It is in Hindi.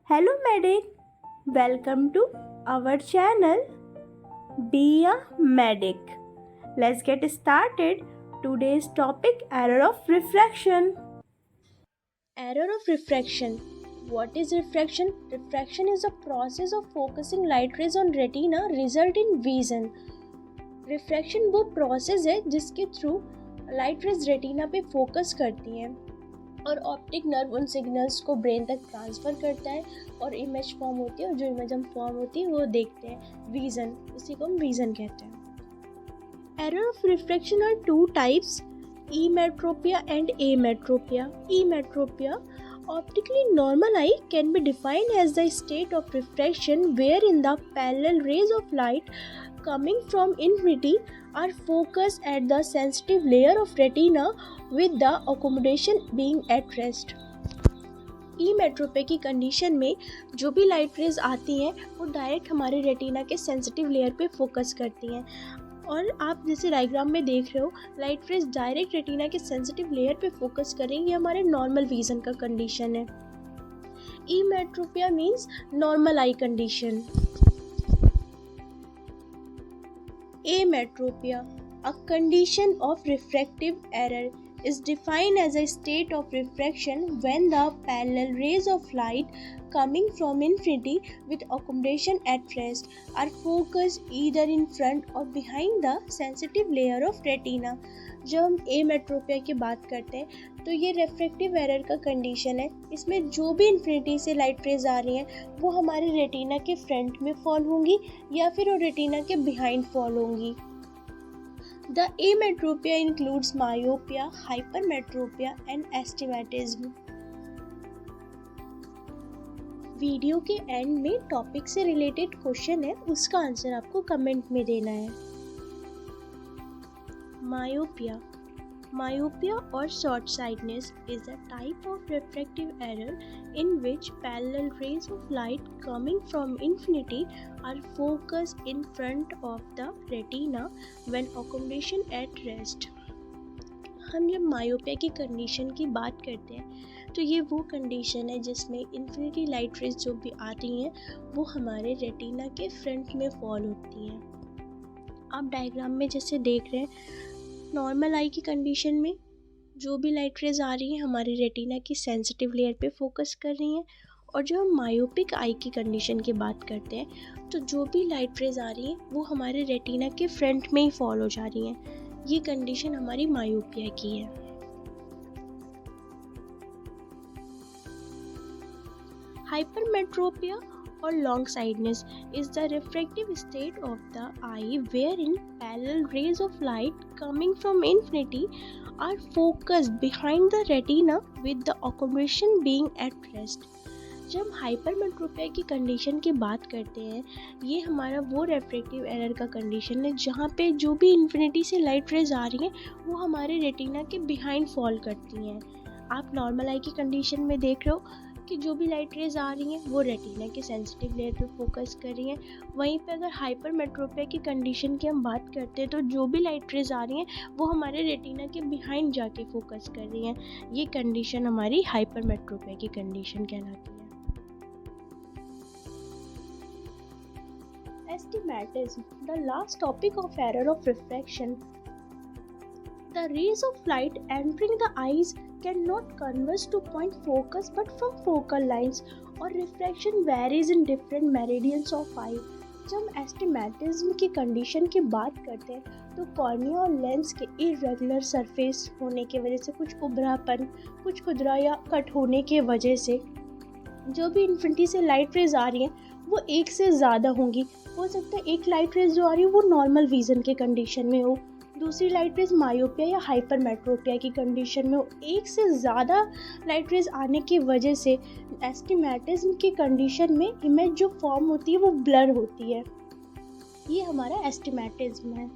Hello medic, welcome to our channel Be a Medic. Let's get started. Today's topic, error of refraction. Error of refraction. What is refraction? Refraction is a process of focusing light rays on retina result in vision. Refraction वो प्रोसेस है जिसके थ्रू लाइट रेज रेटिना पे फोकस करती हैं और ऑप्टिक नर्व उन सिग्नल्स को ब्रेन तक ट्रांसफ़र करता है और इमेज फॉर्म होती है, और जो इमेज हम फॉर्म होती है वो देखते हैं, विज़न, उसी को हम विज़न कहते हैं। Error of refraction are two types, emetropia and ametropia. Emetropia, optically normal eye, can be defined as the state of refraction wherein the parallel rays of light coming from infinity are focused at the sensitive layer of retina with the accommodation being at rest. emetropia की कंडीशन में जो भी लाइट रेज आती हैं वो डायरेक्ट हमारे रेटिना के सेंसिटिव लेयर पे फोकस करती हैं, और आप जैसे डायग्राम में देख रहे हो लाइट रेज डायरेक्ट रेटिना के सेंसिटिव लेयर पे फोकस करेंगे। ये हमारे नॉर्मल विजन का कंडीशन है। emetropia means normal I condition. Ametropia, a condition of refractive error, is defined as a state of refraction when the parallel rays of light coming from infinity with accommodation at rest are focused either in front or behind the sensitive layer of retina. जब हम एमेट्रोपिया की बात करते हैं तो ये रिफ्रैक्टिव एरर का कंडीशन है। इसमें जो भी इन्फिनिटी से लाइट रेज आ रही हैं वो हमारे रेटिना के फ्रंट में फॉल होंगी या फिर वो रेटिना के बिहाइंड फॉल होंगी। The ametropia includes myopia, hypermetropia and astigmatism. Video के एंड में टॉपिक से रिलेटेड क्वेश्चन है, उसका आंसर आपको कमेंट में देना है। Myopia or short-sightedness is a type of refractive error in which parallel rays of light coming from infinity are focused in front of the retina when accommodation at rest. हम जब मायोपिया की कंडीशन की बात करते हैं तो ये वो कंडीशन है जिसमें इन्फिनिटी लाइट रेज जो भी आती हैं वो हमारे रेटिना के फ्रंट में फॉल होती हैं। आप डायग्राम में जैसे देख रहे हैं, नॉर्मल आई की कंडीशन में जो भी लाइट रेज आ रही हैं हमारे रेटिना की सेंसिटिव लेयर पे फोकस कर रही हैं, और जब हम मायोपिक आई की कंडीशन की बात करते हैं तो जो भी लाइट रेज आ रही हैं वो हमारे रेटिना के फ्रंट में ही फॉल हो जा रही हैं। ये कंडीशन हमारी मायोपिया की है। Hypermetropia or long-sightedness is the refractive state of the eye wherein parallel rays of light coming from infinity are focused behind the retina with the accommodation being at rest. जब हाइपरमेट्रोपिया की कंडीशन की बात करते हैं, ये हमारा वो रिफ्रैक्टिव एरर का कंडीशन है जहाँ पे जो भी इन्फिनिटी से लाइट रेज आ रही हैं वो हमारे रेटिना के बिहाइंड फॉल करती हैं। आप नॉर्मल आई की कंडीशन में देख रहे हो कि जो भी लाइट रेज आ रही हैं वो रेटिना के सेंसिटिव लेयर पे फोकस कर रही हैं। वहीं पे अगर हाइपरमेट्रोपिया की कंडीशन की हम बात करते हैं तो जो भी लाइट रेज आ रही हैं वो हमारे रेटिना के बिहाइंड जाके फोकस कर रही हैं। ये कंडीशन हमारी हाइपरमेट्रोपिया की कंडीशन कहलाती है। Astigmatism, the last topic of error of refraction. The rays of light entering the eyes cannot converge to point focus but from focal lines, or refraction varies in different meridians of eye. जब हम एस्टिमेटिज्म की कंडीशन की बात करते हैं तो कॉर्निया और लेंस के इरेगुलर सरफेस होने की वजह से, कुछ उभरापन, कुछ खुदरा या कट होने की वजह से जो भी इन्फिनिटी से लाइट रेज आ रही हैं वो एक से ज़्यादा होंगी। हो सकता है एक लाइट रेज जो आ रही है वो नॉर्मल विजन के कंडीशन में हो, दूसरी लाइट रेज मायोपिया या हाइपरमेट्रोपिया की कंडीशन में हो। एक से ज़्यादा लाइट रेज आने की वजह से एस्टिमेटिज्म की कंडीशन में इमेज जो फॉर्म होती है वो ब्लर होती है। ये हमारा एस्टिमेटिज्म है।